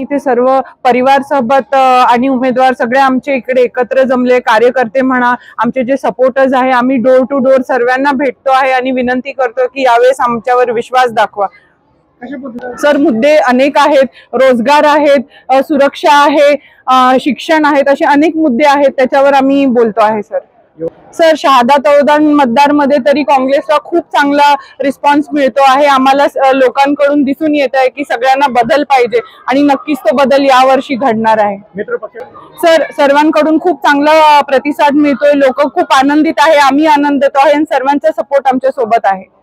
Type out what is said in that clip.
इथे सर्व परिवार सोबत आणि उमेदवार सगळे आमचे इकडे एकत्र जमले, कार्यकर्ते म्हणा, आमचे जे सपोर्टर्स आहे, आम्ही डोर टू डोर सर्वांना भेटतो आहे आणि विनंती करतो की यावेळेस आमच्यावर विश्वास दाखवा। सर, मुद्दे अनेक आहेत, रोजगार आहेत, सुरक्षा आहे, शिक्षण आहेत, असे अनेक मुद्दे आहेत, त्याच्यावर आम्ही बोलतो आहे। सर, शहादा तळोदा मतदारमध्ये तरी काँग्रेसला खूप चांगला रिस्पॉन्स मिळतो आहे। आम्हाला लोकांकडून दिसून येत आहे की सगळ्यांना बदल पाहिजे आणि नक्कीच तो बदल यावर्षी घडणार आहे। सर, सर्वांकडून खूप चांगला प्रतिसाद मिळतोय, लोक खूप आनंदित आहे, आम्ही आनंदित आहे आणि सर्वांचा सपोर्ट आमच्या सोबत आहे।